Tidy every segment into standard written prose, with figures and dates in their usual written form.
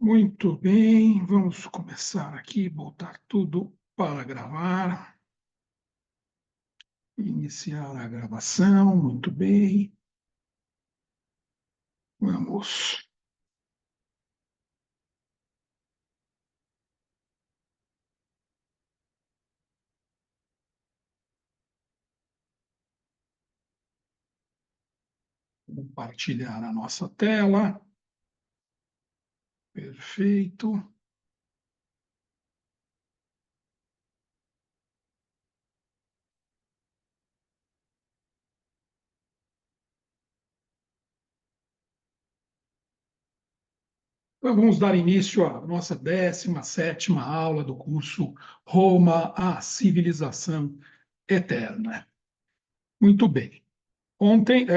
Muito bem, vamos começar aqui, botar tudo para gravar. Iniciar a gravação, muito bem. Vamos. Compartilhar a nossa tela. Perfeito. Então, vamos dar início à nossa 17ª aula do curso Roma, a Civilização Eterna. Muito bem. Ontem,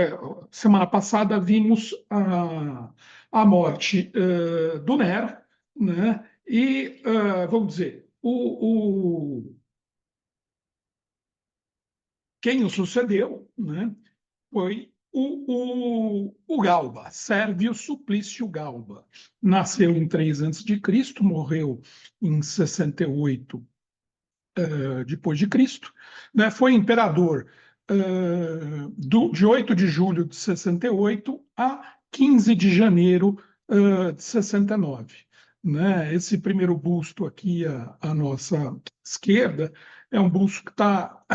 semana passada, vimos a morte do Nero, né? E, vamos dizer, quem o sucedeu, né, foi o Galba, Sérvio Suplício Galba. Nasceu em 3 a.C., morreu em 68 depois de Cristo, né? Foi imperador de 8 de julho de 68 a 15 de janeiro de 69. Né? Esse primeiro busto aqui à nossa esquerda é um busto que está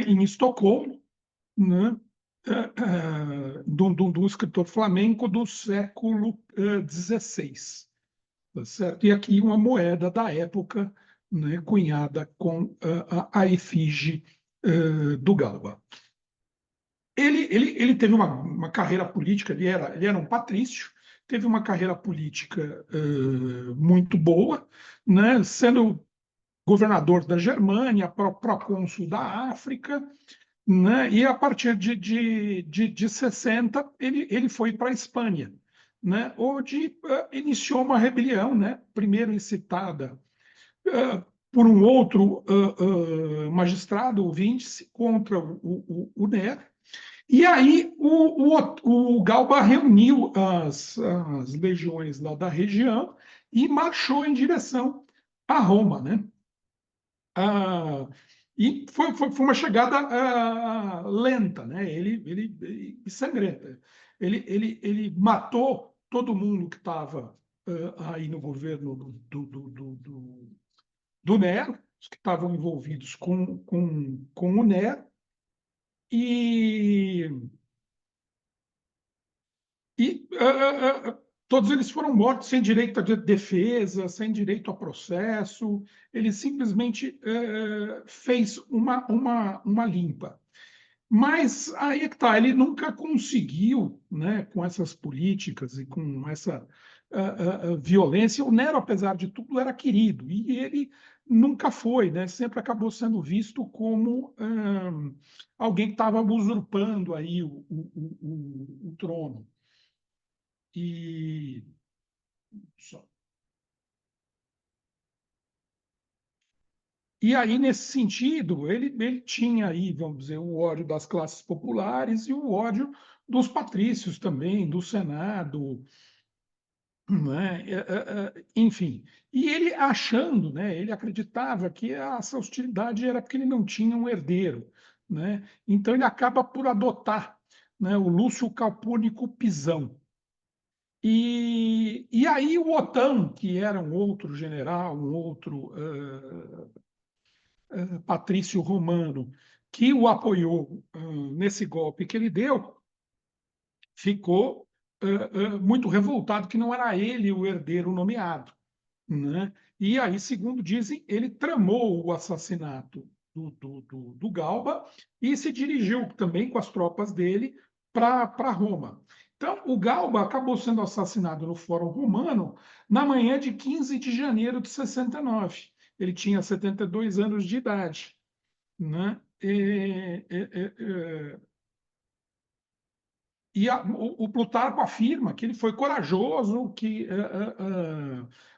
em Estocolmo, né? De um escritor flamenco do século XVI. Tá certo? E aqui uma moeda da época, né, cunhada com a efígie do Galba. Ele teve uma carreira política, ele era um patrício, teve uma carreira política muito boa, né, sendo governador da Germânia, procônsul da África, né, e a partir de 60 ele foi para a Espanha, né, onde iniciou uma rebelião, né, primeiro incitada por um outro magistrado, o Víndice, contra o Nero. E aí o Galba reuniu as legiões lá da região e marchou em direção a Roma, né? E foi uma chegada lenta, né? E sangrenta. Ele matou todo mundo que estava aí no governo do Nero, os que estavam envolvidos com o Nero, e, e todos eles foram mortos sem direito a defesa, sem direito a processo. Ele simplesmente fez uma limpa. Mas aí é que está, ele nunca conseguiu, né, com essas políticas e com essa violência. O Nero, apesar de tudo, era querido, e ele nunca foi, né, sempre acabou sendo visto como alguém que estava usurpando aí o trono. E, só. E aí, nesse sentido, ele tinha aí, vamos dizer, o ódio das classes populares e o ódio dos patrícios também, do Senado, né? Enfim. E ele achando, né, ele acreditava que essa hostilidade era porque ele não tinha um herdeiro, né? Então ele acaba por adotar, né, o Lúcio Calpúnico Pisão. E aí o Otão, que era um outro general, um outro patrício romano, que o apoiou nesse golpe que ele deu, ficou muito revoltado que não era ele o herdeiro nomeado, né? E aí, segundo dizem, ele tramou o assassinato do Galba e se dirigiu também com as tropas dele para Roma. Então, o Galba acabou sendo assassinado no Fórum Romano na manhã de 15 de janeiro de 69. Ele tinha 72 anos de idade, né? O Plutarco afirma que ele foi corajoso, que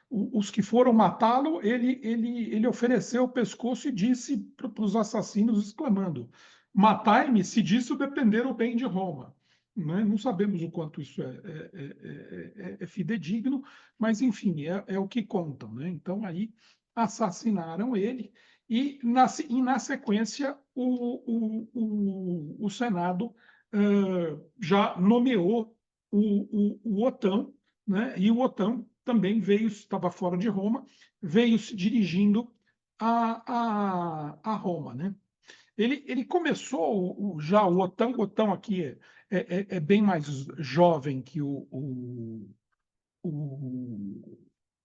os que foram matá-lo, ele ofereceu o pescoço e disse para os assassinos, exclamando: matai-me, se disso depender o bem de Roma. né? Não sabemos o quanto isso é fidedigno, mas, enfim, é o que contam, né? Então, aí assassinaram ele e na sequência, o Senado já nomeou o OTAN, né? E o OTAN também veio, estava fora de Roma, veio se dirigindo a Roma, né? Ele começou já o OTAN aqui é bem mais jovem que o-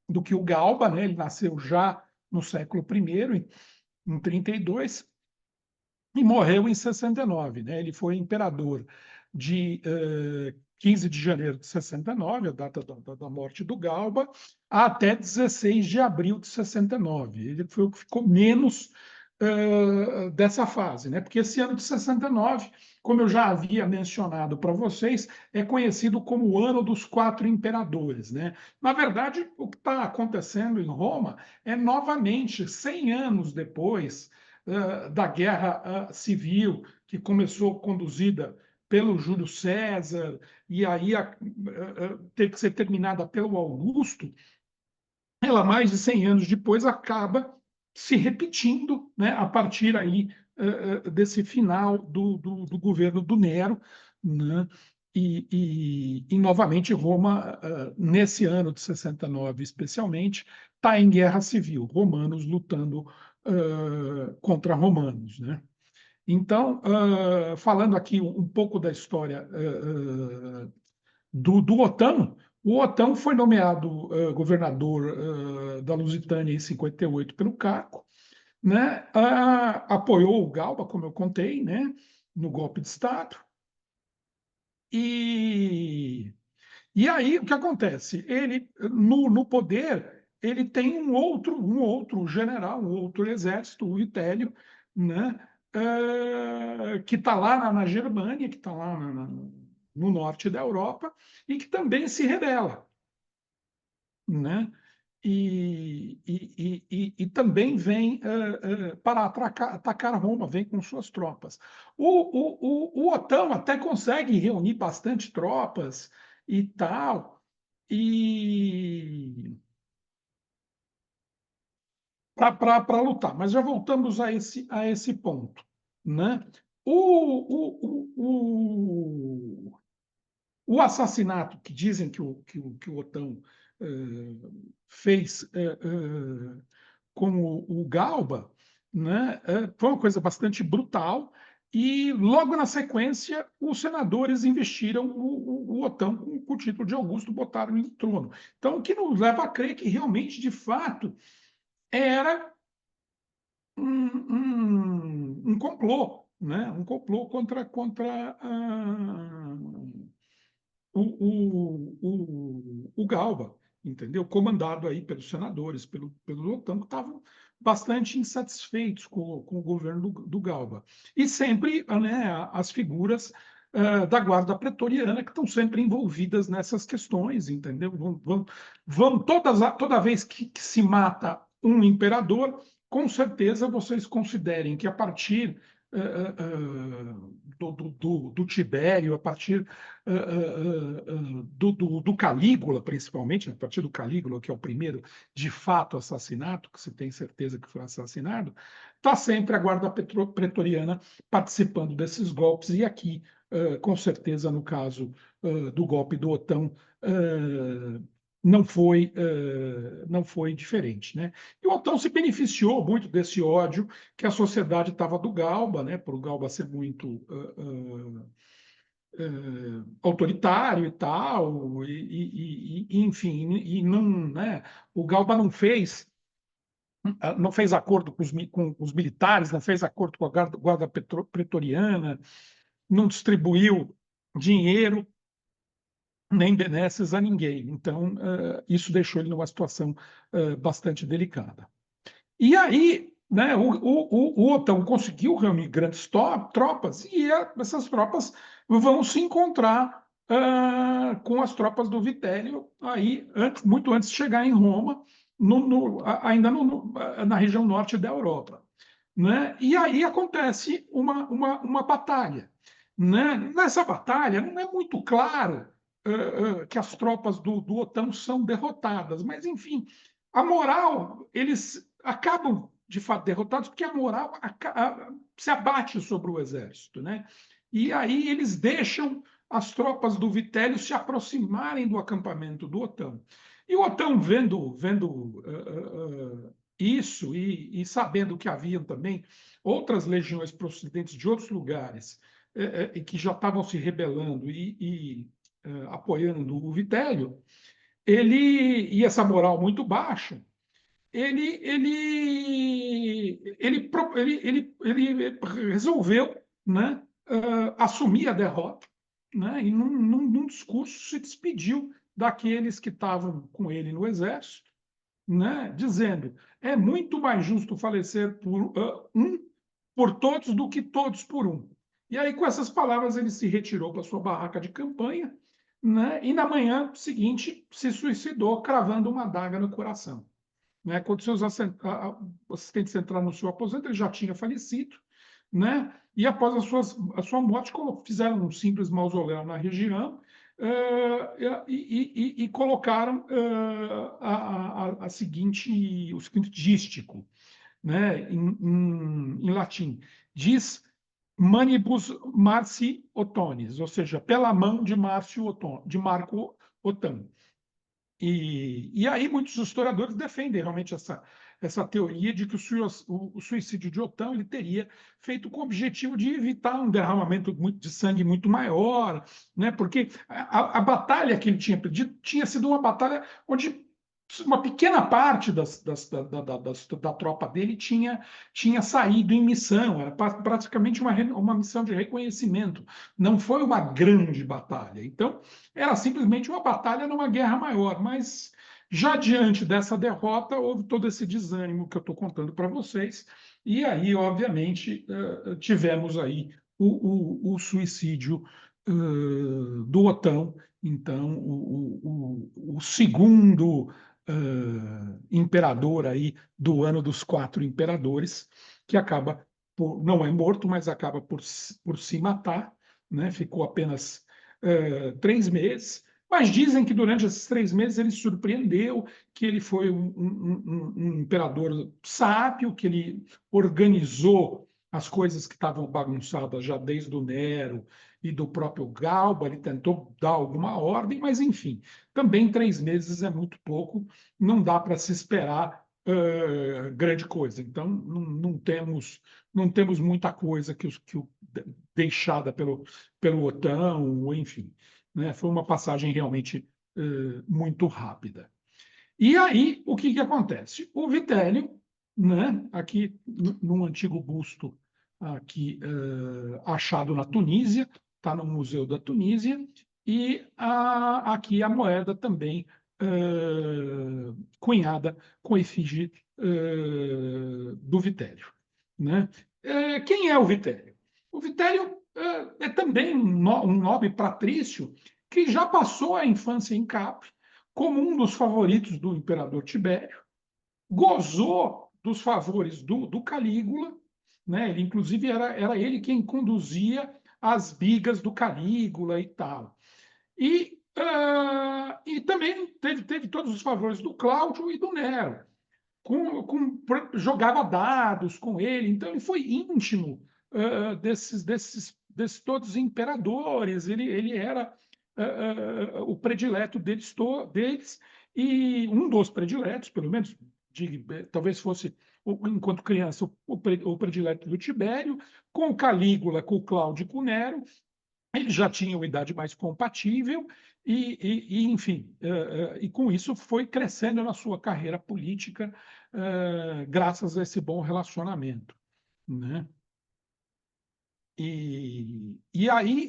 do que o Galba, né? Ele nasceu já no século I, em 32, e morreu em 69, né? Ele foi imperador de 15 de janeiro de 69, a data da morte do Galba, até 16 de abril de 69. Ele foi o que ficou menos dessa fase, né? Porque esse ano de 69, como eu já havia mencionado para vocês, é conhecido como o ano dos quatro imperadores, né? Na verdade, o que está acontecendo em Roma é novamente 100 anos depois da guerra civil, que começou conduzida pelo Júlio César, e aí teve que ser terminada pelo Augusto. Ela, mais de 100 anos depois, acaba se repetindo, né, a partir aí desse final do governo do Nero, né? E novamente Roma, nesse ano de 69 especialmente, está em guerra civil, romanos lutando contra romanos, né? Então, falando aqui um pouco da história do OTAN, o OTAN foi nomeado governador da Lusitânia em 58 pelo Caco, né? Apoiou o Galba, como eu contei, né? No golpe de Estado. E, e aí o que acontece? Ele, no poder, ele tem um outro general, um outro exército, o Vitélio, né? Que está lá na Germânia, que está lá no norte da Europa, e que também se rebela, né? E também vem para atacar Roma, vem com suas tropas. O OTAN até consegue reunir bastante tropas e tal, e para lutar. Mas já voltamos a esse ponto, né? O assassinato que dizem que o OTAN fez com o Galba, né, foi uma coisa bastante brutal. E logo na sequência, os senadores investiram o OTAN com o título de Augusto, botaram ele no trono. Então, o que nos leva a crer que realmente, de fato, era um complô, né? Um complô contra o Galba, entendeu? Comandado aí pelos senadores, pelo OTAN, que estavam bastante insatisfeitos com o governo do Galba. E sempre, né, as figuras da guarda pretoriana que estão sempre envolvidas nessas questões, entendeu? Vão toda vez que se mata um imperador, com certeza vocês considerem que a partir do Tibério, a partir do Calígula, principalmente, a partir do Calígula, que é o primeiro de fato assassinato, que se tem certeza que foi assassinado, está sempre a guarda pretoriana participando desses golpes, e aqui, com certeza, no caso do golpe do OTAN, não foi diferente, né? E o OTAN se beneficiou muito desse ódio que a sociedade estava do Galba, né? Por o Galba ser muito autoritário e tal, enfim, e não, né? O Galba não fez acordo com os militares, não fez acordo com a guarda pretoriana, não distribuiu dinheiro nem benesses a ninguém. Então, isso deixou ele numa situação bastante delicada. E aí, né, o OTAN conseguiu reunir grandes tropas, e essas tropas vão se encontrar com as tropas do Vitélio aí, muito antes de chegar em Roma, ainda na região norte da Europa, né? E aí acontece uma batalha. né? Nessa batalha, não é muito claro que as tropas do OTAN são derrotadas, mas, enfim, a moral, eles acabam, de fato, derrotados, porque a moral se abate sobre o exército, né? E aí eles deixam as tropas do Vitélio se aproximarem do acampamento do OTAN. E o OTAN, vendo isso e sabendo que haviam também outras legiões procedentes de outros lugares e que já estavam se rebelando e apoiando o Vitélio, e essa moral muito baixa, ele resolveu, né, assumir a derrota, né, e num discurso se despediu daqueles que estavam com ele no exército, né, dizendo: é muito mais justo falecer por todos do que todos por um. E aí, com essas palavras, ele se retirou para sua barraca de campanha, né, e na manhã seguinte se suicidou, cravando uma adaga no coração. Né? Quando seus assistentes entraram no seu aposento, ele já tinha falecido, né? E após a sua morte, fizeram um simples mausoléu na região e colocaram o seguinte dístico, né? Em latim. Diz Manibus Marci Otones, ou seja, pela mão de Marco Otan. E aí muitos historiadores defendem realmente essa teoria de que o suicídio de Otão ele teria feito com o objetivo de evitar um derramamento de sangue muito maior, né? Porque a batalha que ele tinha perdido tinha sido uma batalha onde uma pequena parte da tropa dele tinha saído em missão, era praticamente uma missão de reconhecimento, não foi uma grande batalha. Então, era simplesmente uma batalha numa guerra maior, mas já diante dessa derrota, houve todo esse desânimo que eu estou contando para vocês, e aí, obviamente, tivemos aí o suicídio do Otão, então, o segundo imperador aí do ano dos quatro imperadores, que acaba não é morto, mas acaba por se matar, né? Ficou apenas 3 meses, mas dizem que durante esses 3 meses ele surpreendeu, que ele foi um imperador sábio, que ele organizou as coisas que estavam bagunçadas já desde o Nero e do próprio Galba, ele tentou dar alguma ordem, mas enfim, também 3 meses é muito pouco, não dá para se esperar grande coisa. Então, não temos muita coisa deixada pelo OTAN, ou enfim. Né? Foi uma passagem realmente muito rápida. E aí, o que acontece? O Vitélio, né, aqui num antigo busto aqui, achado na Tunísia, está no Museu da Tunísia, e aqui a moeda também cunhada com efígie do Vitélio. Né? Quem é o Vitélio? O Vitélio é também um nobre patrício que já passou a infância em Capri, como um dos favoritos do imperador Tibério, gozou dos favores do Calígula, né? Ele, inclusive, era ele quem conduzia as bigas do Calígula e tal. E também teve todos os favores do Cláudio e do Nero. Jogava dados com ele, então ele foi íntimo desses todos os imperadores, ele era o predileto deles, e um dos prediletos, pelo menos, talvez fosse, enquanto criança, o predileto do Tibério, com o Calígula, com o Cláudio e com o Nero. Eles já tinham idade mais compatível enfim, e com isso foi crescendo na sua carreira política, graças a esse bom relacionamento, né? E aí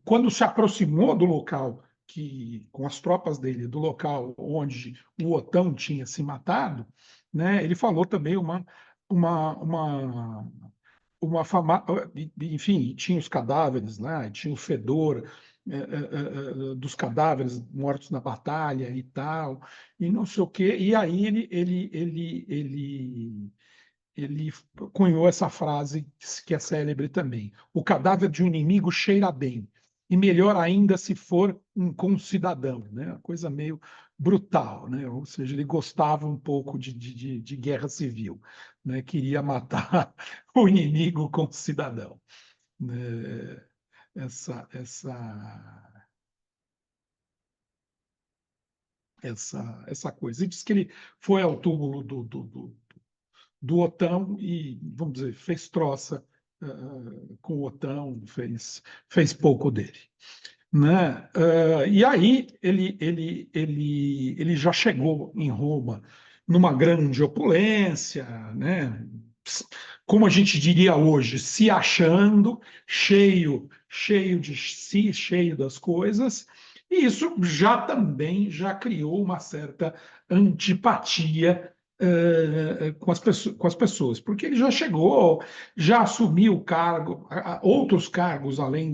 quando se aproximou do local com as tropas dele, do local onde o Otão tinha se matado, né? Ele falou também uma, uma uma fama, enfim, tinha os cadáveres lá, tinha o fedor dos cadáveres mortos na batalha e tal, e não sei o quê. E aí ele ele cunhou essa frase que é célebre também: o cadáver de um inimigo cheira bem, e melhor ainda se for um concidadão, né? Uma coisa meio brutal, né? Ou seja, ele gostava um pouco de guerra civil, né? Queria matar o inimigo com cidadão, né? Essa essa coisa. E diz que ele foi ao túmulo do Otão e, vamos dizer, fez troça com o Otão, fez pouco dele. Né? E aí ele já chegou em Roma numa grande opulência, né? Como a gente diria hoje, se achando, cheio de si, cheio das coisas, e isso já também já criou uma certa antipatia com as pessoas, porque ele já chegou, já assumiu cargo, outros cargos além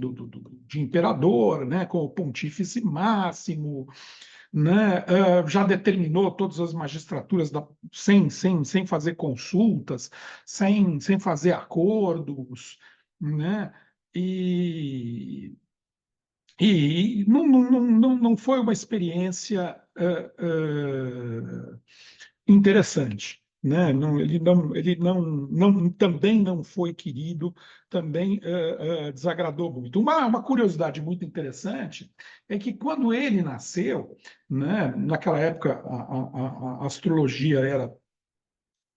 de imperador, né, como pontífice máximo, né, já determinou todas as magistraturas sem fazer consultas, sem fazer acordos, né, e, e não foi uma experiência interessante. Né? Não, também não foi querido, também desagradou muito. Uma curiosidade muito interessante é que quando ele nasceu, né, naquela época a astrologia era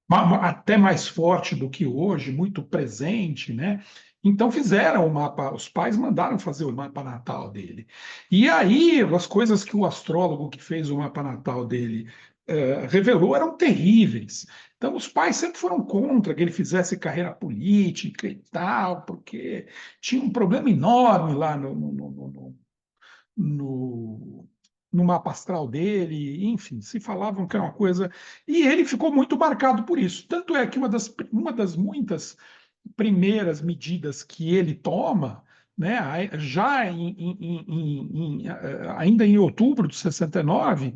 até mais forte do que hoje, muito presente, né? Então fizeram o mapa, os pais mandaram fazer o mapa natal dele. E aí as coisas que o astrólogo que fez o mapa natal dele revelou eram terríveis. Então os pais sempre foram contra que ele fizesse carreira política e tal, porque tinha um problema enorme lá no, no mapa astral dele, enfim, se falavam que era uma coisa. E ele ficou muito marcado por isso. Tanto é que uma das muitas primeiras medidas que ele toma, né, já ainda em outubro de 69,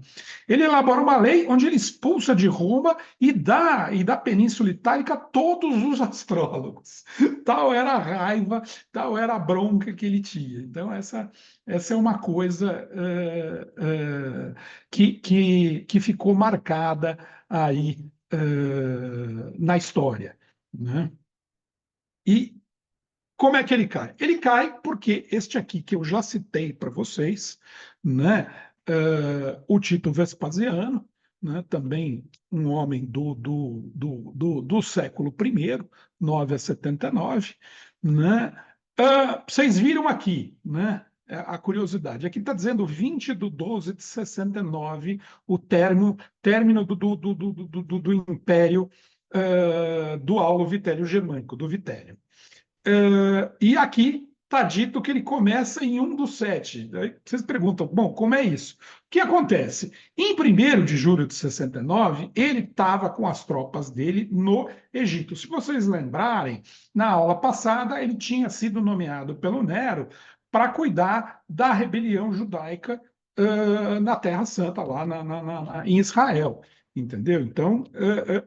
ele elabora uma lei onde ele expulsa de Roma e da Península Itálica todos os astrólogos. Tal era a raiva, tal era a bronca que ele tinha. Então, essa é uma coisa que ficou marcada aí na história. Né? E como é que ele cai? Ele cai porque este aqui que eu já citei para vocês, né, o Tito Vespasiano, né, também um homem do século I, 9 a 79, né, vocês viram aqui, né, a curiosidade. Aqui está dizendo 20 de 12 de 69, o término do Império do Aulo Vitélio Germânico, do Vitério. E aqui está dito que ele começa em um dos sete. Aí vocês perguntam, bom, como é isso? O que acontece? Em 1º de julho de 69, ele estava com as tropas dele no Egito. Se vocês lembrarem, na aula passada, ele tinha sido nomeado pelo Nero para cuidar da rebelião judaica na Terra Santa, lá em Israel. Entendeu? Então,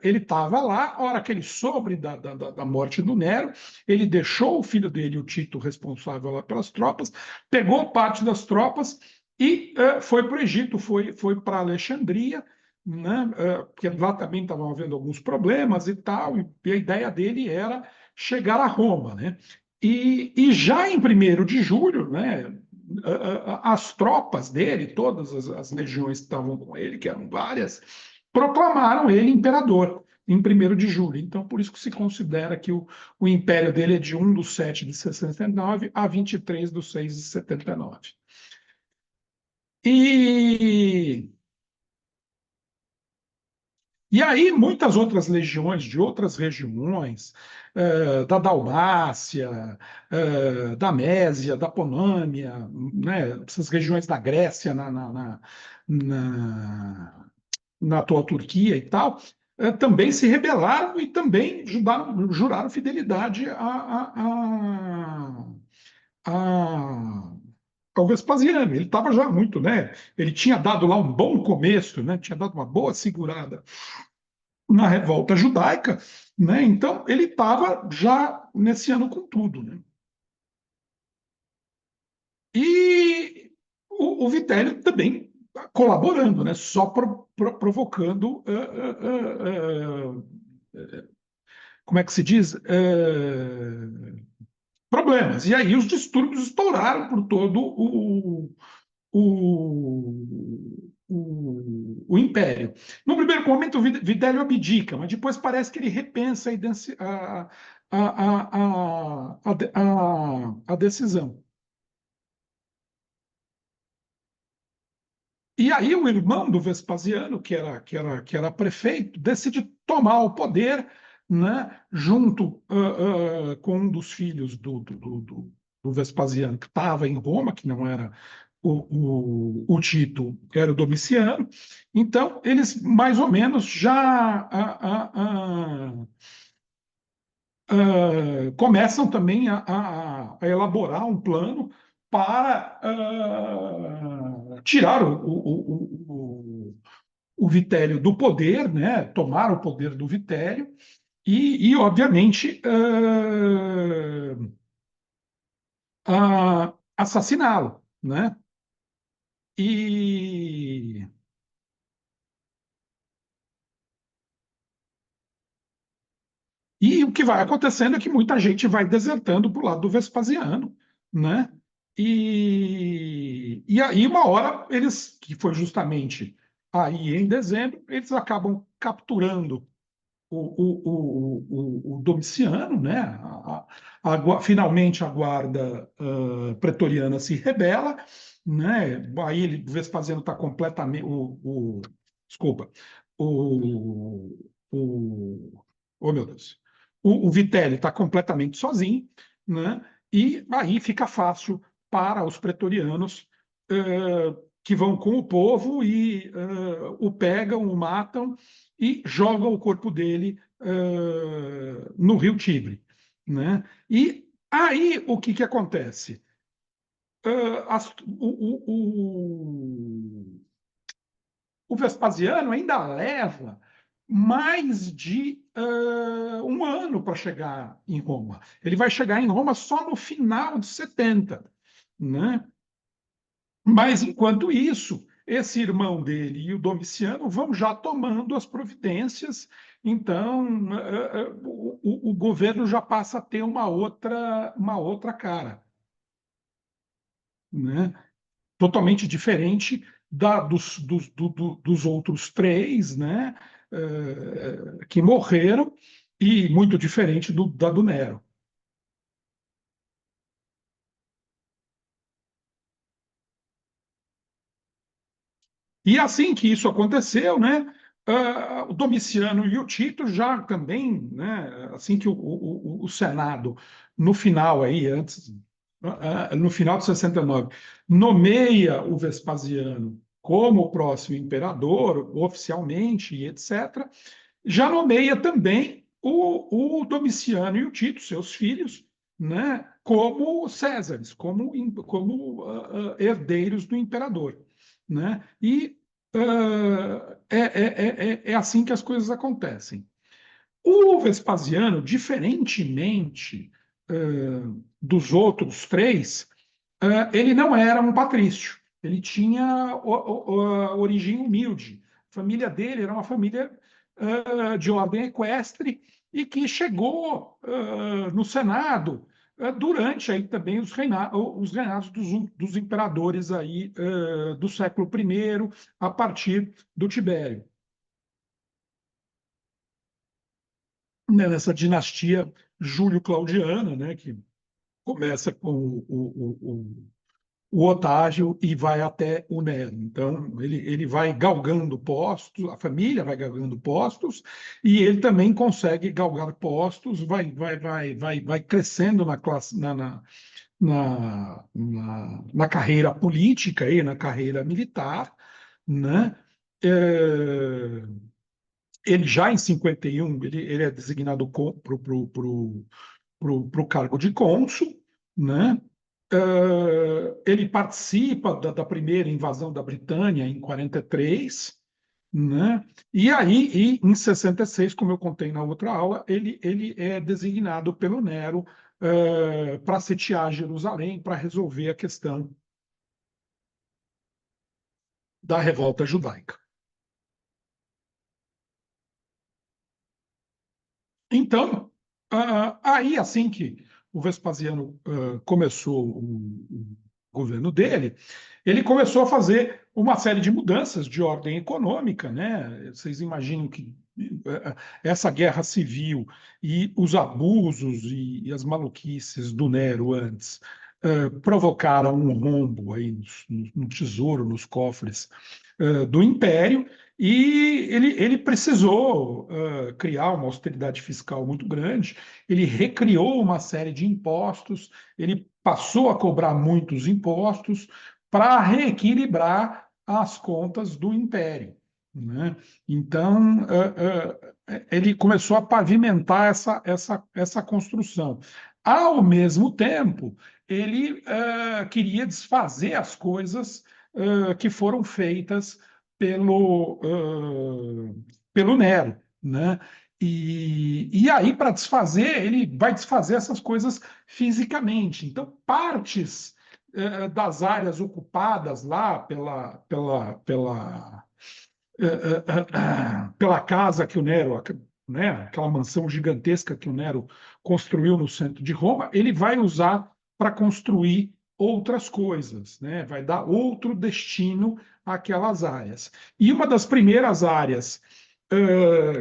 ele estava lá, a hora que ele soube da morte do Nero, ele deixou o filho dele, o Tito, responsável lá pelas tropas, pegou parte das tropas e foi para o Egito, foi para Alexandria, né, porque lá também estavam havendo alguns problemas e tal, e a ideia dele era chegar a Roma. Né? E já em 1º de julho, né, as tropas dele, todas as legiões que estavam com ele, que eram várias, proclamaram ele imperador em 1º de julho. Então, por isso que se considera que o império dele é de 1 de 7 de 69 a 23 de 6 de 79. E, e aí, muitas outras legiões de outras regiões, da Dalmácia, da Mésia, da Polônia, né, essas regiões da Grécia na, na atual Turquia e tal, também se rebelaram e também juraram fidelidade a- ao Vespasiano. Ele estava já muito, né? Ele tinha dado lá um bom começo, né? Tinha dado uma boa segurada na revolta judaica, né? Então ele estava já nesse ano com tudo, né? E o Vitélio também colaborando, né? Só provocando, como é que se diz? Problemas. E aí os distúrbios estouraram por todo o império. No primeiro momento, o Vidélio abdica, mas depois parece que ele repensa a decisão. E aí o irmão do Vespasiano, que era prefeito, decide tomar o poder, né, junto com um dos filhos do Vespasiano, que estava em Roma, que não era o Tito, era o Domiciano. Então, eles mais ou menos já começam também a elaborar um plano para tirar o Vitélio do poder, né? Tomar o poder do Vitélio obviamente, assassiná-lo, né? E, e o que vai acontecendo é que muita gente vai desertando para o lado do Vespasiano, né? E aí, uma hora, eles, que foi justamente aí em dezembro, eles acabam capturando o Domiciano, né? Finalmente a guarda pretoriana se rebela, né? Aí o Vespasiano está completamente, desculpa, o, oh meu Deus, o Vitélio está completamente sozinho, né? E aí fica fácil para os pretorianos que vão com o povo e o pegam, o matam e jogam o corpo dele no Rio Tibre, né? E aí o que acontece? O Vespasiano ainda leva mais de um ano para chegar em Roma. Ele vai chegar em Roma só no final de 70, né? Mas, enquanto isso, esse irmão dele e o Domiciano vão já tomando as providências, então o governo já passa a ter uma outra cara, né? Totalmente diferente dos outros três, né? Que morreram, e muito diferente da do Nero. E assim que isso aconteceu, né, o Domiciano e o Tito já também, né, assim que o Senado, no final aí, no final de 69, nomeia o Vespasiano como o próximo imperador, oficialmente, e etc., já nomeia também o Domiciano e o Tito, seus filhos, né, como Césares, como herdeiros do imperador, né? E é assim que as coisas acontecem. O Vespasiano, diferentemente dos outros três, ele não era um patrício. Ele tinha origem humilde. A família dele era uma família de ordem equestre e que chegou no Senado durante aí também os reinados dos imperadores aí do século I, a partir do Tibério, né, nessa dinastia Júlio-Claudiana, né, que começa com o Otávio e vai até o Nero. Então, ele vai galgando postos, a família vai galgando postos, e ele também consegue galgar postos, vai crescendo na classe, na carreira política e na carreira militar, né? É, ele já em 51, ele é designado para o cargo de cônsul, né? Ele participa da primeira invasão da Britânia em 43, né? E aí, em 66, como eu contei na outra aula, ele é designado pelo Nero para sitiar Jerusalém, para resolver a questão da revolta judaica. Então, aí assim que o Vespasiano começou o governo dele, ele começou a fazer uma série de mudanças de ordem econômica, né? Vocês imaginam que essa guerra civil e os abusos e as maluquices do Nero antes provocaram um rombo aí no tesouro, nos cofres do Império, e ele precisou criar uma austeridade fiscal muito grande, ele recriou uma série de impostos, ele passou a cobrar muitos impostos para reequilibrar as contas do Império, né? Então, ele começou a pavimentar essa construção. Ao mesmo tempo, ele queria desfazer as coisas que foram feitas pelo Nero, né? E aí, para desfazer, ele vai desfazer essas coisas fisicamente. Então, partes das áreas ocupadas lá pela casa que o Nero, né, aquela mansão gigantesca que o Nero construiu no centro de Roma, ele vai usar para construir outras coisas, né? Vai dar outro destino àquelas áreas. E uma das primeiras áreas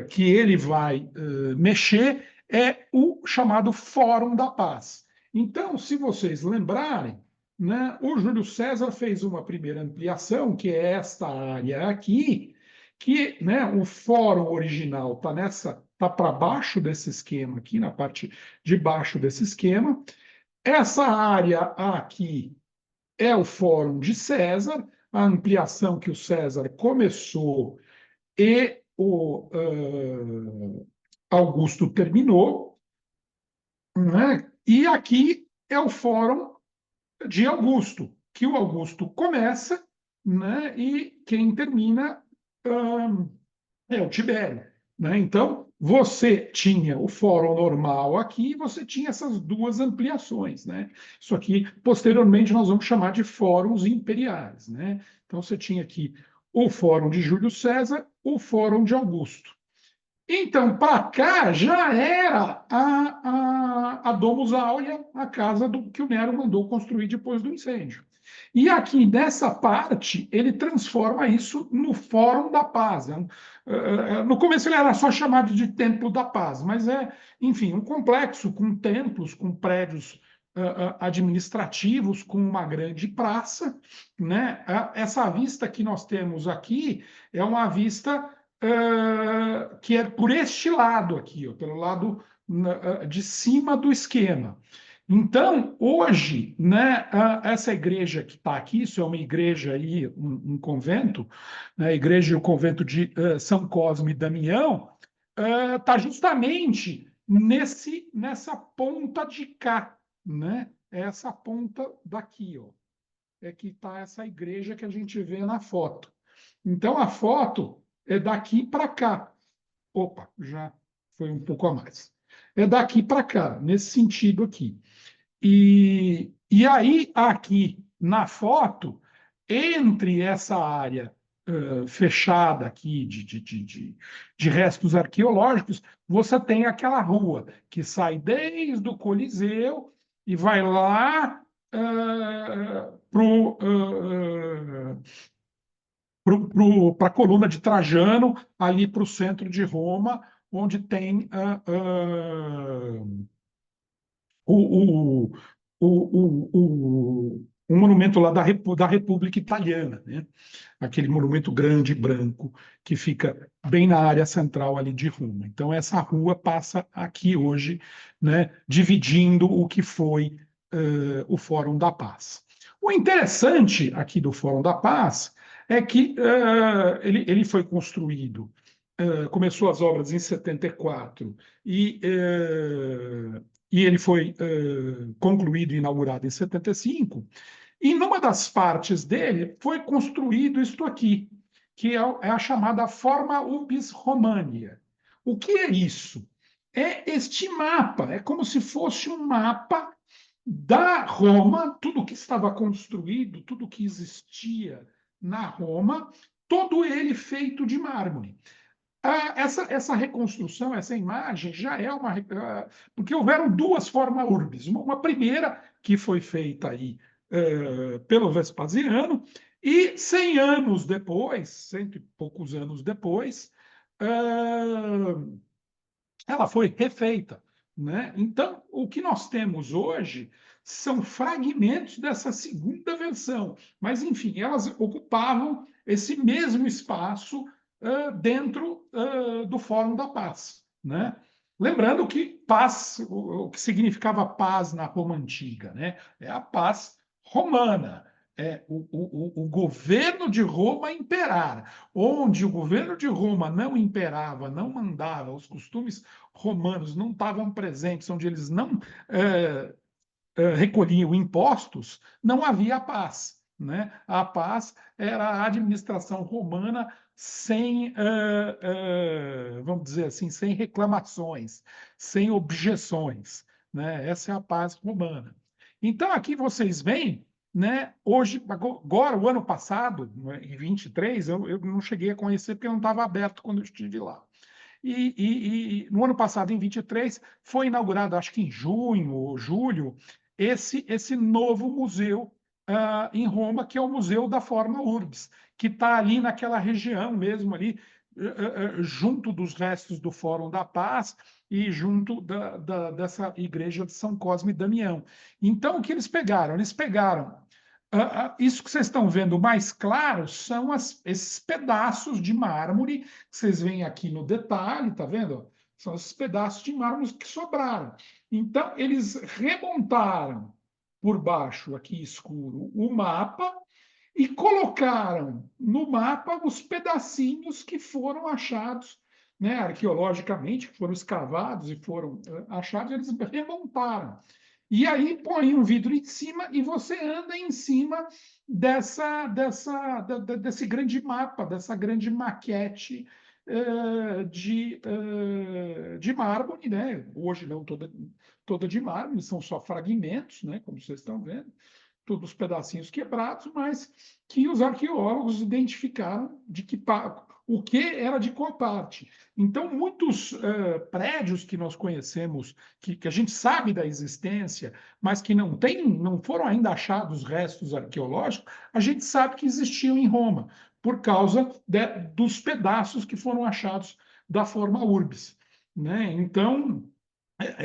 que ele vai mexer é o chamado Fórum da Paz. Então, se vocês lembrarem, né, o Júlio César fez uma primeira ampliação, que é esta área aqui, que, né, o fórum original está para baixo desse esquema aqui, na parte de baixo desse esquema. Essa área aqui é o fórum de César, a ampliação que o César começou e o Augusto terminou, né? E aqui é o fórum de Augusto, que o Augusto começa, né? E quem termina é o Tibério, né? Então, você tinha o fórum normal aqui e você tinha essas duas ampliações, né? Isso aqui, posteriormente, nós vamos chamar de fóruns imperiais, né? Então, você tinha aqui o fórum de Júlio César, o fórum de Augusto. Então, para cá já era a Domus Aurea, a casa que o Nero mandou construir depois do incêndio. E aqui nessa parte, ele transforma isso no Fórum da Paz. No começo ele era só chamado de Templo da Paz, mas enfim, um complexo com templos, com prédios administrativos, com uma grande praça, né? Essa vista que nós temos aqui é uma vista que é por este lado aqui, ó, pelo lado de cima do esquema. Então, hoje, né, essa igreja que está aqui, isso é uma igreja aí, um convento, né, a igreja e o convento de São Cosme e Damião, está justamente nessa ponta de cá, né? Essa ponta daqui, ó, é que está essa igreja que a gente vê na foto. Então, a foto é daqui para cá. Opa, já foi um pouco a mais. É daqui para cá, nesse sentido aqui. E aí, aqui na foto, entre essa área fechada aqui de restos arqueológicos, você tem aquela rua que sai desde o Coliseu e vai lá para a coluna de Trajano, ali para o centro de Roma, onde tem o, o, o monumento lá da República Italiana, né? Aquele monumento grande, branco, que fica bem na área central ali de Roma. Então, essa rua passa aqui hoje, né, dividindo o que foi o Fórum da Paz. O interessante aqui do Fórum da Paz é que ele foi construído, começou as obras em 74 e ele foi concluído e inaugurado em 75. E numa das partes dele foi construído isto aqui, que é a chamada Forma Urbis Romania. O que é isso? É este mapa, é como se fosse um mapa da Roma, tudo que estava construído, tudo que existia na Roma, todo ele feito de mármore. Essa reconstrução, essa imagem já é uma. Porque houveram duas formas urbis. Uma primeira, que foi feita aí pelo Vespasiano, e 100 anos depois, cento e poucos anos depois, ela foi refeita. Né? Então, o que nós temos hoje são fragmentos dessa segunda versão, mas, enfim, elas ocupavam esse mesmo espaço dentro do Fórum da Paz. Né? Lembrando que paz, o que significava paz na Roma Antiga, né? É a paz romana, é o governo de Roma imperar. Onde o governo de Roma não imperava, não mandava, os costumes romanos não estavam presentes, onde eles não recolhiam impostos, não havia paz. Né? A paz era a administração romana sem, vamos dizer assim, sem reclamações, sem objeções. Né? Essa é a paz romana. Então, aqui vocês veem, né, hoje, agora, o ano passado, né, em 23, eu não cheguei a conhecer porque não estava aberto quando eu estive lá. E no ano passado, em 23, foi inaugurado, acho que em junho ou julho, esse novo museu em Roma, que é o Museu da Forma Urbis, que está ali naquela região mesmo, ali, junto dos restos do Fórum da Paz e junto dessa igreja de São Cosme e Damião. Então, o que eles pegaram? Eles pegaram isso que vocês estão vendo mais claro são esses pedaços de mármore que vocês veem aqui no detalhe, tá vendo? São esses pedaços de mármore que sobraram. Então, eles remontaram por baixo, aqui escuro, o mapa e colocaram no mapa os pedacinhos que foram achados, né, arqueologicamente, que foram escavados e foram achados, eles remontaram. E aí põe um vidro em cima e você anda em cima desse grande mapa, dessa grande maquete de mármore, né? Hoje não toda de mármore, são só fragmentos, né? Como vocês estão vendo, todos os pedacinhos quebrados, mas que os arqueólogos identificaram o que era de qual parte. Então, muitos prédios que nós conhecemos, que a gente sabe da existência, mas que não foram ainda achados restos arqueológicos, a gente sabe que existiam em Roma, por causa dos pedaços que foram achados da forma urbis. Né? Então,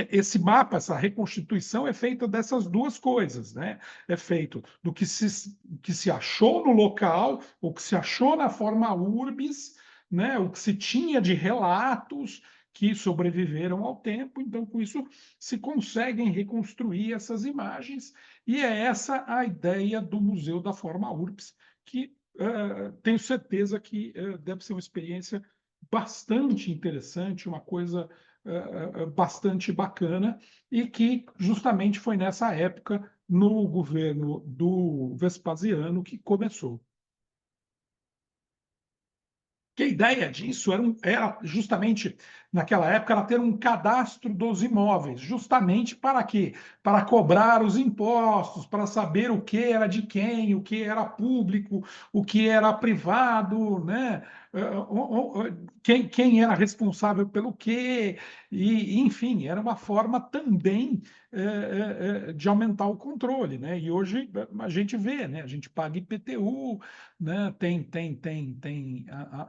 esse mapa, essa reconstituição é feita dessas duas coisas, né? É feito do que se achou no local, o que se achou na forma urbis, né? O que se tinha de relatos que sobreviveram ao tempo. Então, com isso, se conseguem reconstruir essas imagens, e é essa a ideia do Museu da Forma Urbis, que tenho certeza que deve ser uma experiência bastante interessante, uma coisa bastante bacana, e que justamente foi nessa época, no governo do Vespasiano, que começou. Que a ideia disso era justamente, naquela época, era ter um cadastro dos imóveis, justamente para quê? Para cobrar os impostos, para saber o que era de quem, o que era público, o que era privado, né? Quem era responsável pelo quê, e, enfim, era uma forma também de aumentar o controle, né? E hoje a gente vê, né? A gente paga IPTU, né? Tem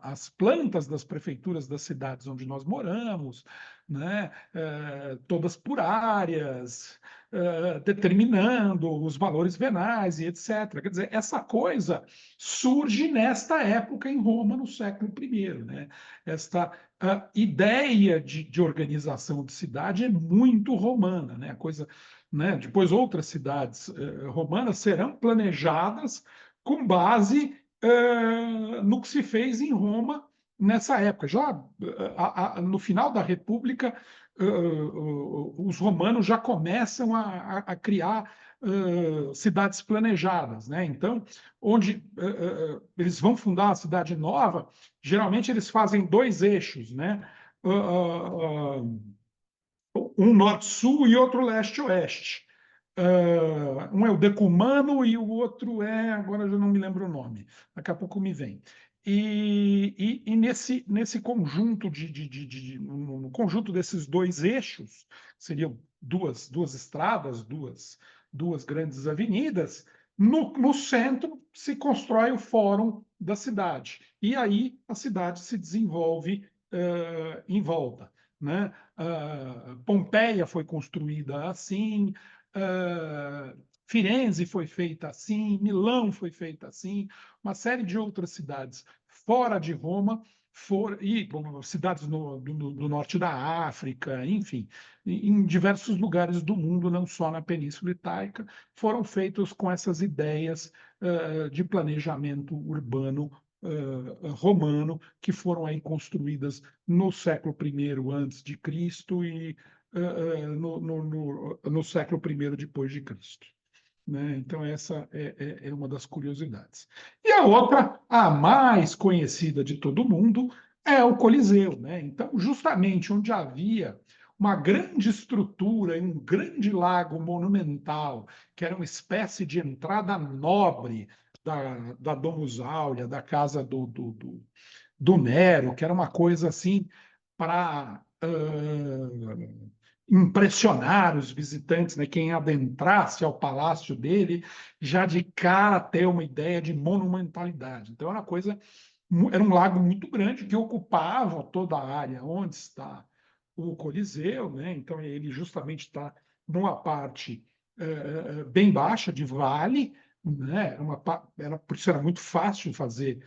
as plantas das prefeituras das cidades onde nós moramos, né? Todas por áreas, determinando os valores venais e etc. Quer dizer, essa coisa surge nesta época em Roma, no século I, né? Esta ideia de organização de cidade é muito romana, né? A coisa, né? Depois outras cidades romanas serão planejadas com base no que se fez em Roma nessa época. Já no final da República, os romanos já começam a criar cidades planejadas, né? Então, onde eles vão fundar uma cidade nova, geralmente eles fazem dois eixos, né? Um norte-sul e outro leste-oeste. Um é o decumano e o outro é, agora eu já não me lembro o nome, daqui a pouco me vem. E nesse conjunto no conjunto desses dois eixos, seriam duas estradas, duas grandes avenidas, no centro se constrói o fórum da cidade. E aí a cidade se desenvolve em volta, né? Pompeia foi construída assim, Firenze foi feita assim, Milão foi feita assim, uma série de outras cidades fora de Roma, e cidades do norte da África, enfim, em diversos lugares do mundo, não só na Península Itaica, foram feitos com essas ideias de planejamento urbano romano, que foram aí construídas no século I antes de Cristo e no século I depois de Cristo. Né? Então, essa é uma das curiosidades. E a outra, a mais conhecida de todo mundo, é o Coliseu. Né? Então, justamente onde havia uma grande estrutura, um grande lago monumental, que era uma espécie de entrada nobre da Domus Aurea, da casa do Nero, que era uma coisa assim para impressionar os visitantes, né? Quem adentrasse ao palácio dele, já de cara ter uma ideia de monumentalidade. Então era uma coisa, era um lago muito grande que ocupava toda a área onde está o Coliseu, né? Então ele justamente está numa parte bem baixa de vale, né? Por isso era muito fácil fazer,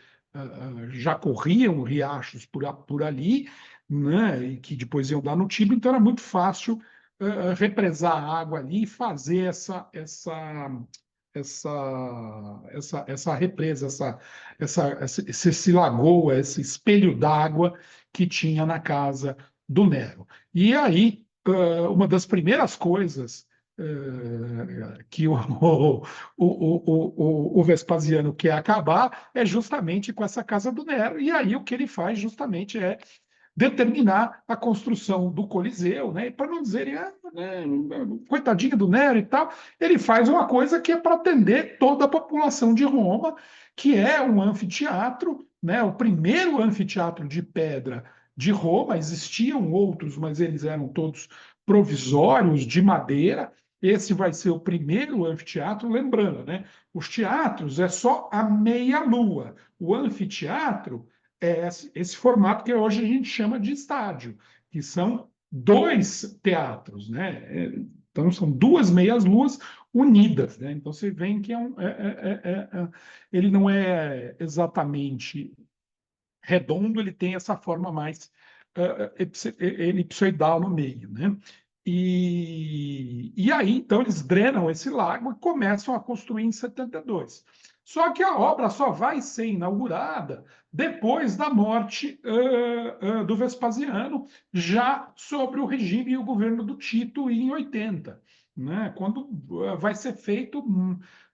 já corriam riachos por ali, né? E que depois iam dar no Tibre, então era muito fácil represar a água ali e fazer essa represa, esse lagoa, esse espelho d'água que tinha na casa do Nero. E aí, uma das primeiras coisas que o Vespasiano quer acabar é justamente com essa casa do Nero. E aí o que ele faz justamente é determinar a construção do Coliseu, né? E para não dizerem, né, coitadinho do Nero e tal, ele faz uma coisa que é para atender toda a população de Roma, que é um anfiteatro, né? O primeiro anfiteatro de pedra de Roma. Existiam outros, mas eles eram todos provisórios, de madeira. Esse vai ser o primeiro anfiteatro, lembrando, né? Os teatros é só a meia-lua. O anfiteatro é esse formato que hoje a gente chama de estádio, que são dois teatros, né? Então são duas meias-luas unidas, né? Então você vê que ele não é exatamente redondo, ele tem essa forma mais elipsoidal no meio, né? E aí, então, eles drenam esse lago e começam a construir em 72. Só que a obra só vai ser inaugurada depois da morte do Vespasiano, já sobre o regime e o governo do Tito em 80, né? Quando vai ser feito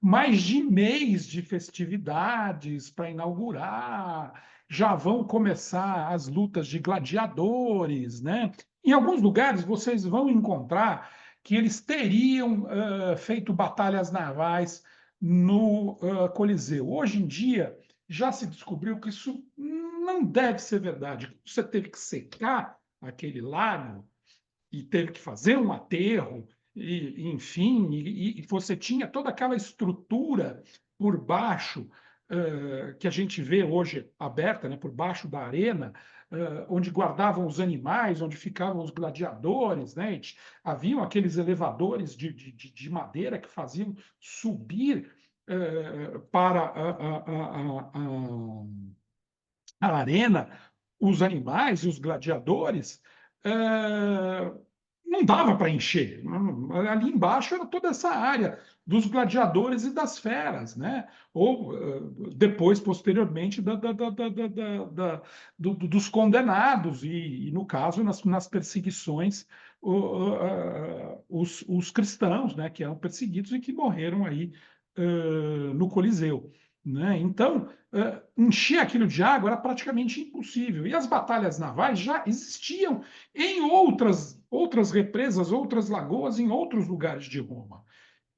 mais de mês de festividades para inaugurar, já vão começar as lutas de gladiadores, né? Em alguns lugares vocês vão encontrar que eles teriam feito batalhas navais no Coliseu. Hoje em dia já se descobriu que isso não deve ser verdade. Você teve que secar aquele lago e teve que fazer um aterro, enfim, e você tinha toda aquela estrutura por baixo que a gente vê hoje aberta, né, por baixo da arena, onde guardavam os animais, onde ficavam os gladiadores, né? Haviam aqueles elevadores de madeira que faziam subir para a arena os animais e os gladiadores. não dava para encher. Ali embaixo era toda essa área dos gladiadores e das feras, né? Ou depois, posteriormente, dos condenados, e no caso, nas perseguições, os cristãos, né, que eram perseguidos e que morreram aí no Coliseu. Né? Então, encher aquilo de água era praticamente impossível. E as batalhas navais já existiam em outras represas, outras lagoas, em outros lugares de Roma.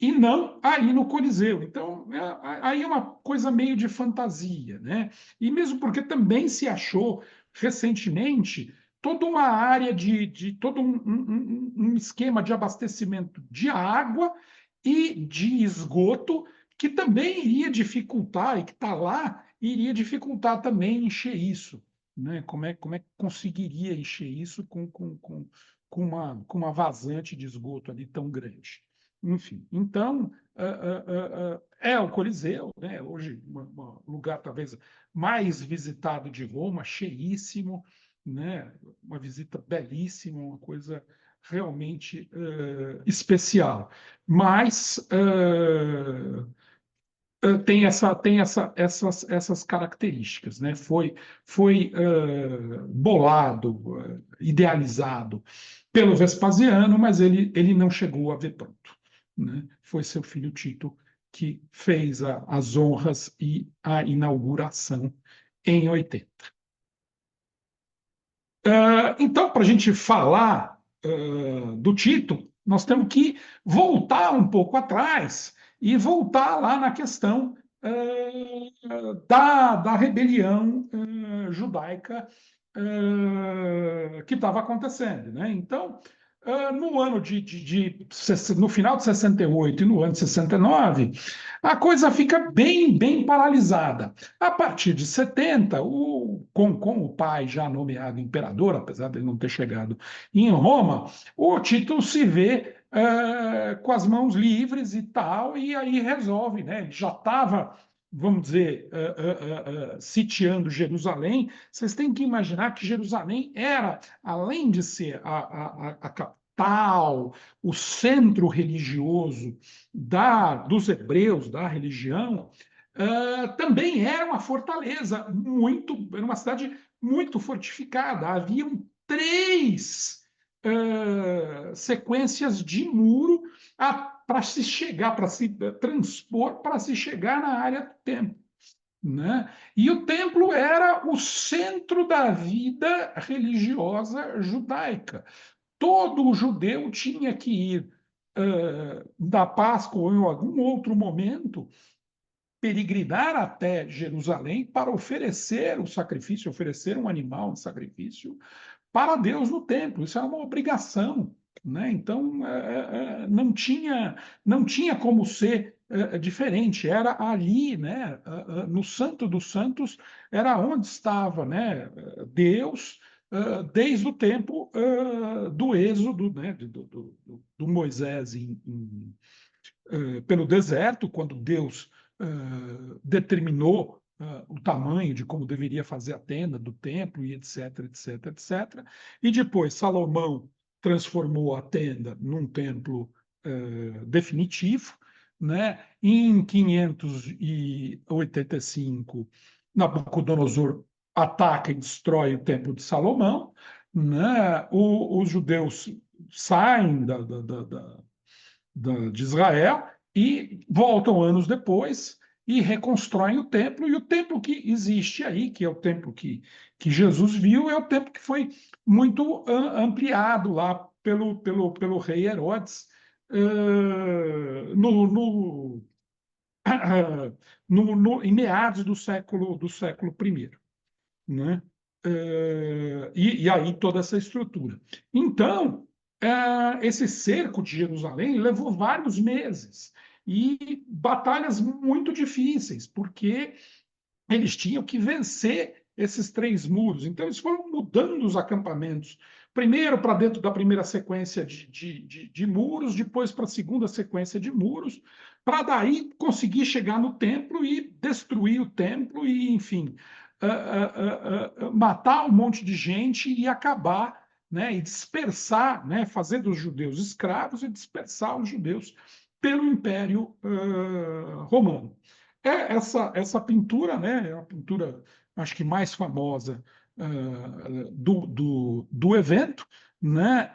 E não aí no Coliseu. Então, aí é uma coisa meio de fantasia, né? E mesmo porque também se achou recentemente toda uma área de todo um esquema de abastecimento de água e de esgoto que também iria dificultar, e que está lá, iria dificultar também encher isso. Né? Como é que conseguiria encher isso com uma vazante de esgoto ali tão grande? Enfim, então, é o Coliseu, né? Hoje um lugar talvez mais visitado de Roma, cheíssimo, né? Uma visita belíssima, uma coisa realmente especial. Mas tem essas características, né? Foi bolado, idealizado pelo Vespasiano, mas ele não chegou a ver pronto. Né? Foi seu filho Tito que fez as honras e a inauguração em 80. Então, para a gente falar do Tito, nós temos que voltar um pouco atrás e voltar lá na questão da rebelião judaica que estava acontecendo. Né? Então, no ano no final de 68 e no ano de 69, a coisa fica bem, bem paralisada. A partir de 70, com o pai já nomeado imperador, apesar de ele não ter chegado em Roma, o Tito se vê com as mãos livres e tal, e aí resolve, né? Ele já estava, vamos dizer, sitiando Jerusalém. Vocês têm que imaginar que Jerusalém era, além de ser a capital, o centro religioso dos hebreus, da religião, também era uma fortaleza era uma cidade muito fortificada. Haviam três sequências de muro para se chegar, para se transpor, para se chegar na área do templo. Né? E o templo era o centro da vida religiosa judaica. Todo judeu tinha que ir da Páscoa ou em algum outro momento peregrinar até Jerusalém para oferecer o sacrifício, oferecer um animal de sacrifício para Deus no templo. Isso era uma obrigação. Né? Então, não tinha como ser diferente. Era ali, né, no Santo dos Santos, era onde estava, né, Deus, desde o tempo do Êxodo, né, do Moisés pelo deserto, quando Deus determinou o tamanho de como deveria fazer a tenda do templo, e etc, etc, etc. E depois Salomão transformou a tenda num templo definitivo. Né? Em 585, Nabucodonosor ataca e destrói o templo de Salomão. Né? Os judeus saem de Israel e voltam anos depois e reconstroem o templo. E o templo que existe aí, que é o templo que Jesus viu, é o templo que foi muito ampliado lá pelo rei Herodes em meados do século I. Né? E aí toda essa estrutura. Então, esse cerco de Jerusalém levou vários meses e batalhas muito difíceis, porque eles tinham que vencer esses três muros. Então, eles foram mudando os acampamentos. Primeiro para dentro da primeira sequência de muros, depois para a segunda sequência de muros, para daí conseguir chegar no templo e destruir o templo e, enfim, matar um monte de gente e acabar né, e dispersar, né, fazer dos judeus escravos e dispersar os judeus pelo Império Romano. Essa pintura, né, é a pintura, acho que mais famosa do evento, né,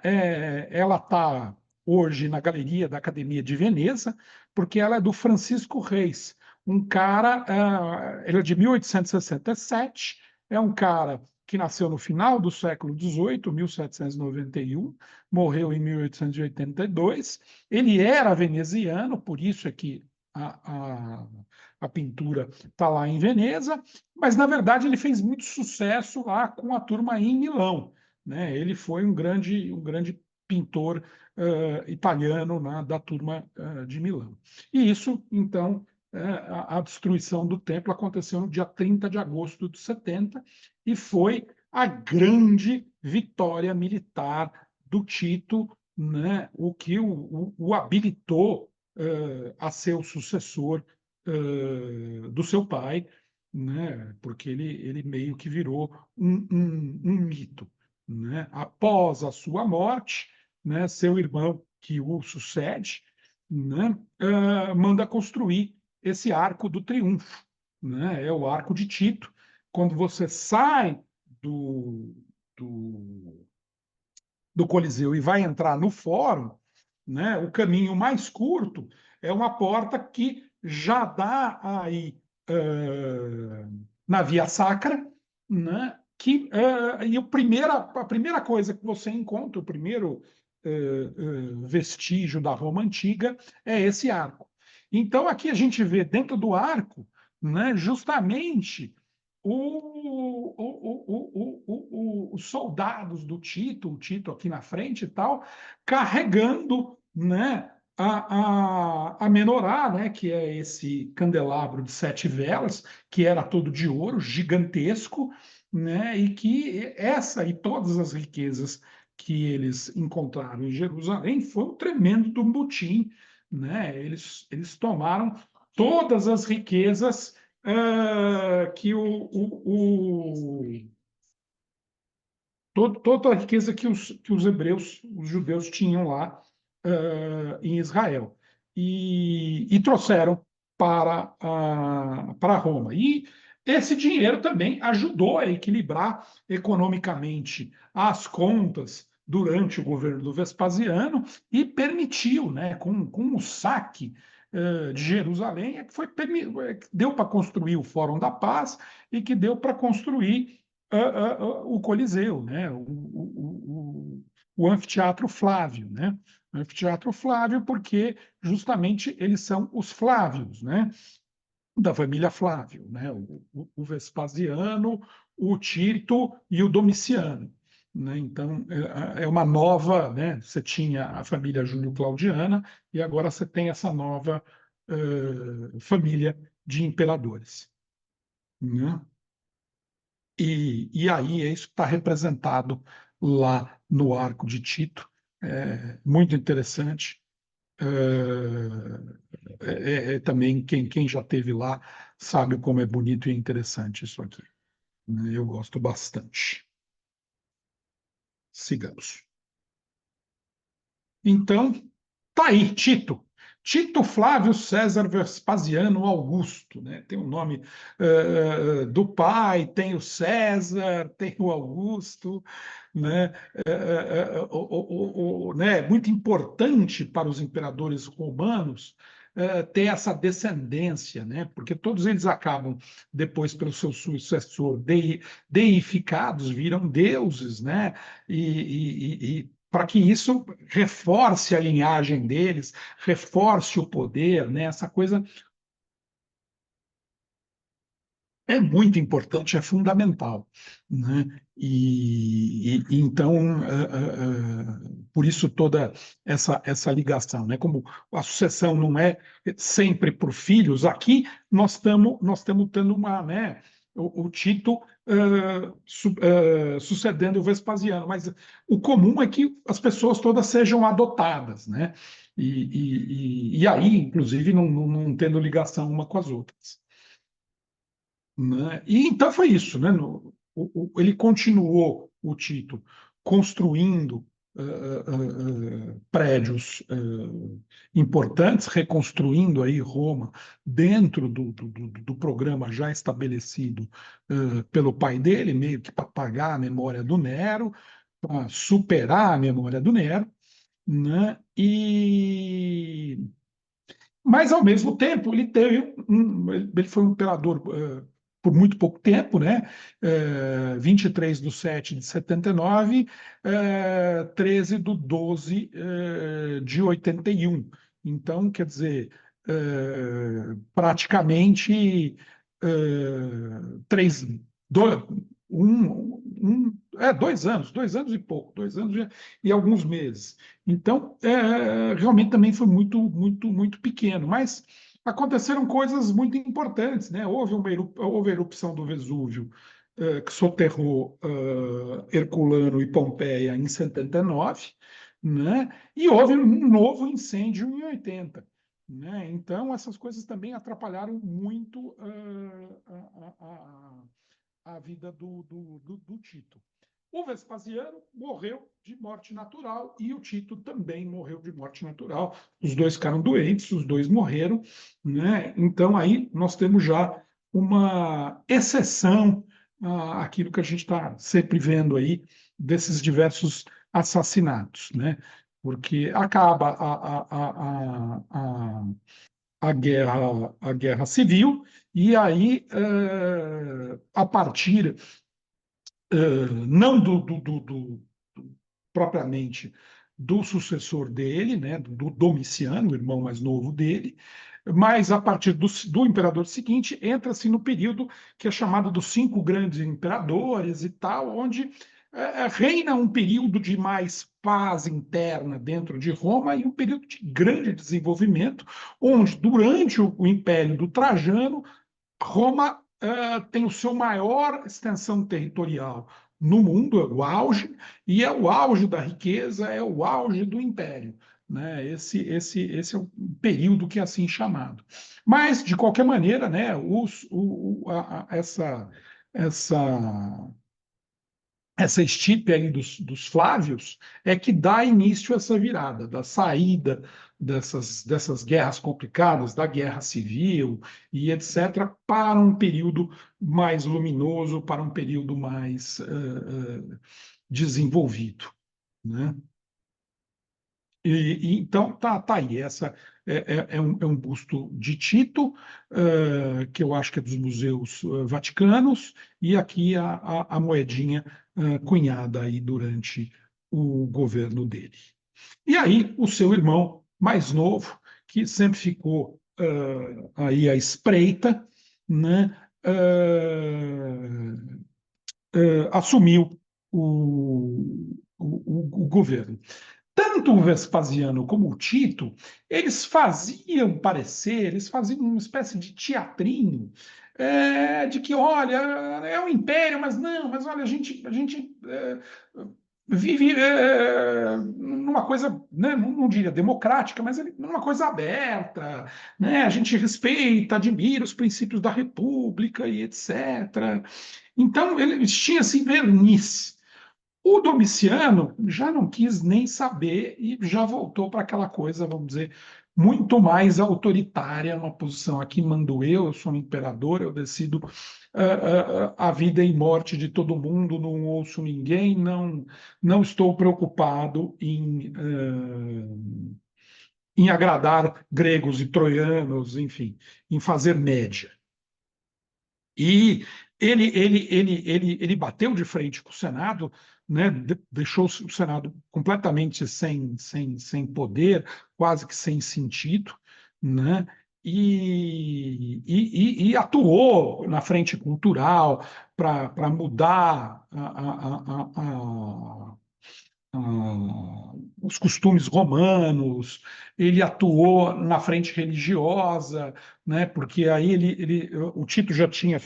ela está hoje na Galeria da Academia de Veneza, porque ela é do Francisco Reis, um cara, ele é de 1867, é um cara que nasceu no final do século XVIII, 1791, morreu em 1882. Ele era veneziano, por isso é que a pintura está lá em Veneza, mas na verdade ele fez muito sucesso lá com a turma em Milão, né? Ele foi um grande pintor italiano da turma de Milão. E isso, então, a destruição do templo aconteceu no dia 30 de agosto de 70 e foi a grande vitória militar do Tito, né, o que o habilitou a ser o sucessor do seu pai, né, porque ele meio que virou um mito. Né? Após a sua morte, né, seu irmão, que o sucede, né, manda construir esse arco do triunfo, né? É o arco de Tito. Quando você sai do, do, do Coliseu e vai entrar no fórum, né, o caminho mais curto é uma porta que já dá aí na Via Sacra, né, e a primeira coisa que você encontra, o primeiro vestígio da Roma antiga é esse arco. Então aqui a gente vê dentro do arco, né, justamente os soldados do Tito, o Tito aqui na frente e tal, carregando, né, a menorá, né, que é esse candelabro de 7 velas, que era todo de ouro, gigantesco, né, e que essa e todas as riquezas que eles encontraram em Jerusalém foi um tremendo botim, né? Eles tomaram todas as riquezas que toda a riqueza que os hebreus, os judeus tinham lá em Israel e trouxeram para Roma. E esse dinheiro também ajudou a equilibrar economicamente as contas durante o governo do Vespasiano e permitiu, né, com o saque de Jerusalém, é que deu para construir o Fórum da Paz e que deu para construir o Coliseu, né? O Anfiteatro Flávio, né? O Anfiteatro Flávio, porque justamente eles são os Flávios, né? Da família Flávio, né? O Vespasiano, o Tito e o Domiciano. Né? Então, é uma nova, né? Você tinha a família Júlio-Claudiana e agora você tem essa nova família de imperadores. Né? E aí isso está representado lá no Arco de Tito, muito interessante. Também quem já teve lá sabe como é bonito e interessante isso aqui. Né? Eu gosto bastante. Sigamos. Então, tá aí, Tito. Tito Flávio César Vespasiano Augusto, né? Tem o nome do pai, tem o César, tem o Augusto, né? Né? É muito importante para os imperadores romanos ter essa descendência, né? Porque todos eles acabam, depois pelo seu sucessor, deificados, viram deuses, né? E para que isso reforce a linhagem deles, reforce o poder, né? Essa coisa é muito importante, é fundamental, né? Então, por isso toda essa ligação, né? Como a sucessão não é sempre por filhos, aqui nós estamos tendo uma, né? O Tito sucedendo o Vespasiano, mas o comum é que as pessoas todas sejam adotadas, né? E aí, inclusive, não tendo ligação uma com as outras. Né? E então foi isso, né? Ele continuou o Tito construindo prédios importantes, reconstruindo aí Roma dentro do programa já estabelecido pelo pai dele, meio que para pagar a memória do Nero, para superar a memória do Nero, né? Mas, ao mesmo tempo, ele foi um imperador por muito pouco tempo, né? 23/7 de 79, 13/12 de 81. Então, quer dizer, praticamente três, dois, 2 anos e pouco, 2 anos e alguns meses. Então, realmente também foi muito, muito, muito pequeno, mas aconteceram coisas muito importantes, né? Houve a erupção do Vesúvio, que soterrou Herculano e Pompeia em 79, né? E houve um novo incêndio em 80. Né? Então, essas coisas também atrapalharam muito a vida do Tito. O Vespasiano morreu de morte natural e o Tito também morreu de morte natural. Os dois ficaram doentes, os dois morreram, né? Então aí nós temos já uma exceção àquilo que a gente está sempre vendo aí desses diversos assassinatos, né? Porque acaba a guerra civil e aí a partir não propriamente do sucessor dele, né, do Domiciano, o irmão mais novo dele, mas a partir do imperador seguinte, entra-se no período que é chamado dos 5 grandes imperadores e tal, onde reina um período de mais paz interna dentro de Roma e um período de grande desenvolvimento, onde, durante o Império do Trajano, Roma tem o seu maior extensão territorial no mundo, é o auge, e é o auge da riqueza, é o auge do império. Né? Esse é o período que é assim chamado. Mas, de qualquer maneira, né, essa essa estirpe aí dos Flávios é que dá início a essa virada, da saída dessas guerras complicadas, da guerra civil e etc., para um período mais luminoso, para um período mais desenvolvido. Né? Então, tá aí. Essa é um busto de Tito, que eu acho que é dos museus vaticanos, e aqui a moedinha cunhada aí durante o governo dele. E aí, o seu irmão mais novo, que sempre ficou aí à espreita, né, assumiu o governo. Tanto o Vespasiano como o Tito, eles faziam parecer, eles faziam uma espécie de teatrinho, de que, olha, é um império, mas não, mas olha, a gente vive numa coisa, né, não diria democrática, mas numa coisa aberta, né, a gente respeita, admira os princípios da República e etc. Então, eles tinham esse verniz. O Domiciano já não quis nem saber e já voltou para aquela coisa, vamos dizer, muito mais autoritária, uma posição aqui mando eu sou um imperador, eu decido a vida e morte de todo mundo, não ouço ninguém, não estou preocupado em agradar gregos e troianos, enfim, em fazer média. E ele bateu de frente com o Senado, né, deixou o Senado completamente sem poder, quase que sem sentido, né, e atuou na frente cultural para mudar os costumes romanos, ele atuou na frente religiosa, né, porque aí o Tito já tinha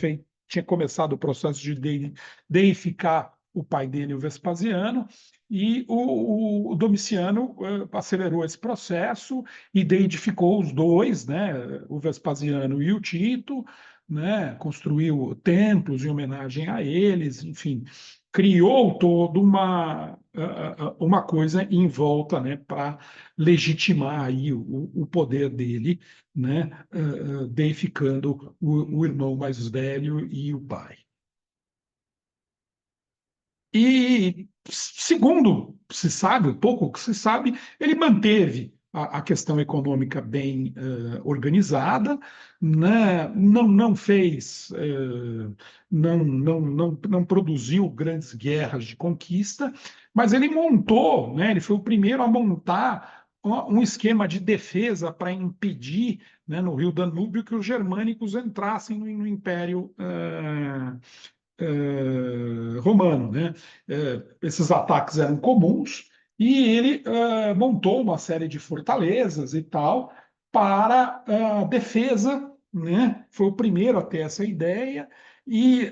começado o processo de deificar o pai dele, o Vespasiano, e o Domiciano acelerou esse processo e deidificou os dois, né, o Vespasiano e o Tito, né, construiu templos em homenagem a eles, enfim, criou toda uma coisa em volta, né, para legitimar aí o poder dele, né, deificando o irmão mais velho e o pai. E, segundo se sabe, o pouco que se sabe, ele manteve a questão econômica bem organizada, né? Não fez, não produziu grandes guerras de conquista, mas ele montou, né? Ele foi o primeiro a montar um esquema de defesa para impedir, né, no Rio Danúbio, que os germânicos entrassem no Império romano, né? Esses ataques eram comuns e ele montou uma série de fortalezas e tal para defesa, né? Foi o primeiro a ter essa ideia e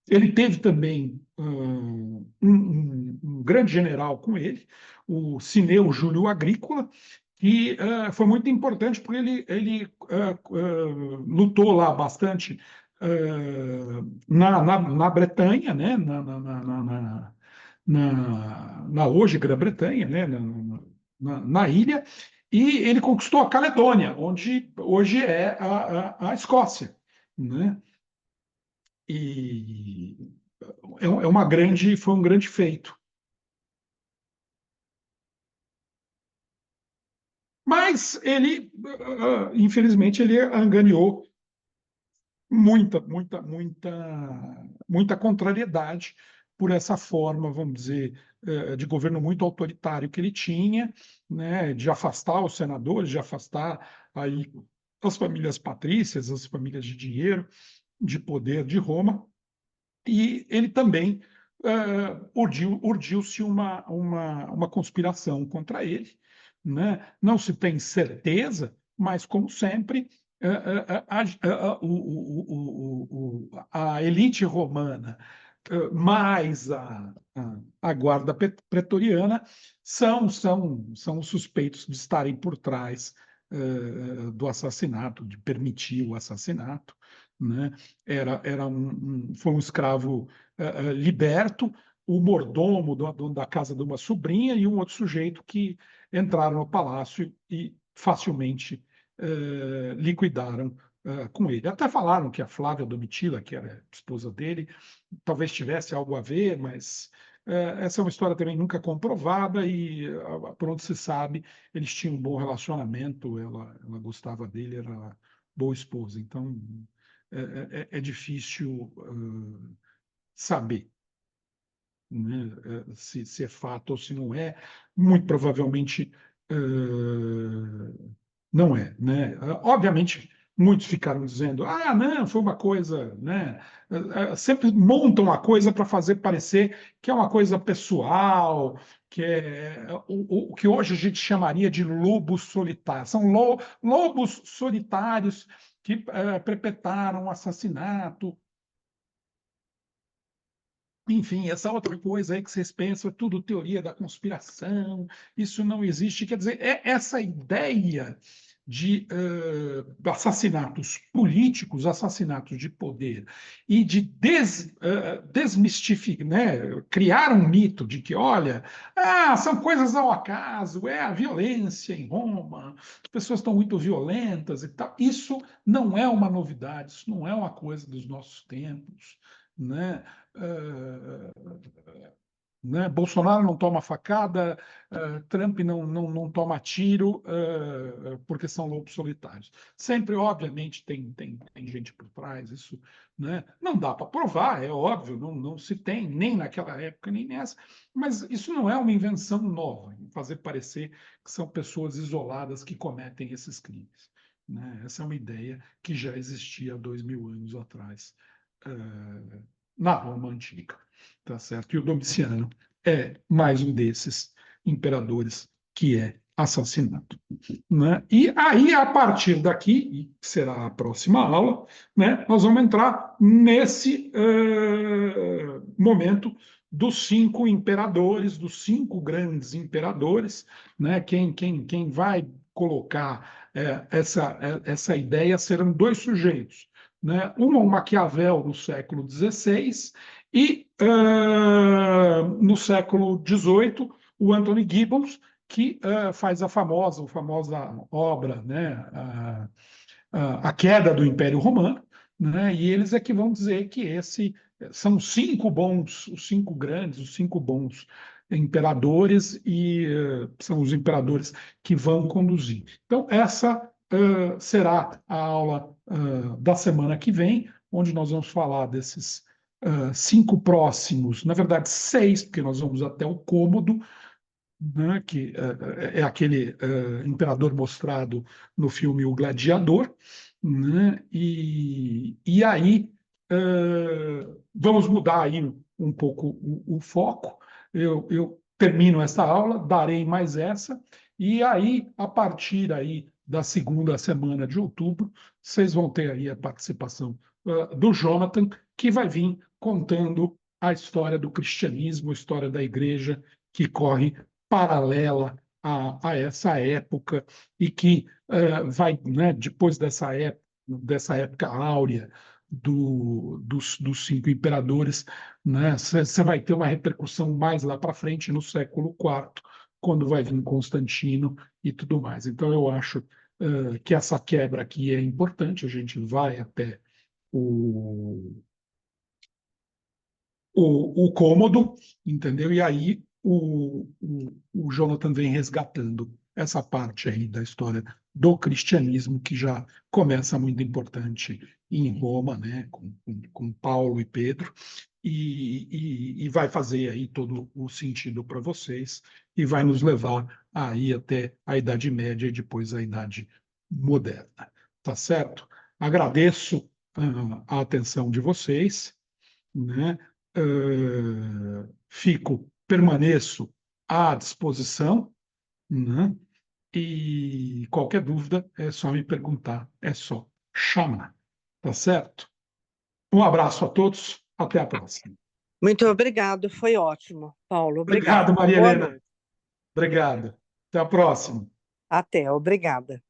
ele teve também um grande general com ele, o Cineu Júlio Agrícola, que foi muito importante porque ele lutou lá bastante na Bretanha, né? Na hoje Grã-Bretanha, né? Na ilha, e ele conquistou a Caledônia, onde hoje é a Escócia, né? E foi um grande feito. Mas ele, infelizmente, ele angariou muita contrariedade por essa forma, vamos dizer, de governo muito autoritário que ele tinha, né, de afastar os senadores, de afastar aí as famílias patrícias, as famílias de dinheiro, de poder de Roma, e ele também urdiu-se uma conspiração contra ele, né? Não se tem certeza, mas, como sempre, a elite romana mais a guarda pretoriana são os suspeitos de estarem por trás do assassinato, de permitir o assassinato, né? Foi um escravo liberto, o mordomo da casa de uma sobrinha e um outro sujeito que entraram no palácio e facilmente liquidaram com ele. Até falaram que a Flávia Domitila, que era esposa dele, talvez tivesse algo a ver, mas essa é uma história também nunca comprovada e, por onde se sabe, eles tinham um bom relacionamento, ela gostava dele, era uma boa esposa. Então, é difícil saber, né, se é fato ou se não é. Muito provavelmente não é, né? Obviamente, muitos ficaram dizendo, não, foi uma coisa, né? Sempre montam a coisa para fazer parecer que é uma coisa pessoal, que é o que hoje a gente chamaria de lobos solitários. São lobos solitários que perpetraram um assassinato. Enfim, essa outra coisa aí que vocês pensam é tudo teoria da conspiração, isso não existe. Quer dizer, essa ideia de assassinatos políticos, assassinatos de poder, e de desmistificar, né, criar um mito de que, olha, são coisas ao acaso, é a violência em Roma, as pessoas estão muito violentas e tal. Isso não é uma novidade, isso não é uma coisa dos nossos tempos, né? Uh, né? Bolsonaro não toma facada, Trump não toma tiro, porque são lobos solitários. Sempre, obviamente, tem gente por trás, isso, né? Não dá para provar, é óbvio, não se tem, nem naquela época, nem nessa, mas isso não é uma invenção nova, fazer parecer que são pessoas isoladas que cometem esses crimes. Né? Essa é uma ideia que já existia há 2000 anos atrás, na Roma antiga, tá certo? E o Domiciano é mais um desses imperadores que é assassinado, né? E aí, a partir daqui, e será a próxima aula, né, nós vamos entrar nesse momento dos cinco imperadores, dos cinco grandes imperadores, né? Quem vai colocar essa ideia serão dois sujeitos, né? Um Maquiavel no século XVI e no século XVIII, o Anthony Gibbons, que faz a famosa obra, né, a Queda do Império Romano, né, e eles é que vão dizer que esse são os cinco grandes, os cinco bons imperadores, e são os imperadores que vão conduzir. Então, essa será a aula da semana que vem, onde nós vamos falar desses cinco próximos, na verdade, seis, porque nós vamos até o Cômodo, né, que é aquele imperador mostrado no filme O Gladiador, né, e aí vamos mudar aí um pouco o foco. Eu termino essa aula, darei mais essa, e aí, a partir aí da segunda semana de outubro, vocês vão ter aí a participação do Jonathan, que vai vir contando a história do cristianismo, a história da igreja que corre paralela a essa época e que vai, né, depois dessa época áurea dos cinco imperadores, né, você vai ter uma repercussão mais lá para frente no século IV, quando vai vir Constantino e tudo mais. Então, eu acho que essa quebra aqui é importante, a gente vai até o, o Cômodo, entendeu? E aí o Jonathan vem resgatando essa parte aí da história do cristianismo, que já começa muito importante em Roma, né, com Paulo e Pedro, e vai fazer aí todo o sentido para vocês, e vai nos levar aí até a Idade Média e depois a Idade Moderna. Tá certo? Agradeço a atenção de vocês, né? Permaneço à disposição, né? E qualquer dúvida é só me perguntar, é só chamar, tá certo? Um abraço a todos, até a próxima. Muito obrigado, foi ótimo, Paulo. Obrigado, Obrigada. Maria Boa Helena. noite. Obrigado. Até a próxima. Até, obrigada.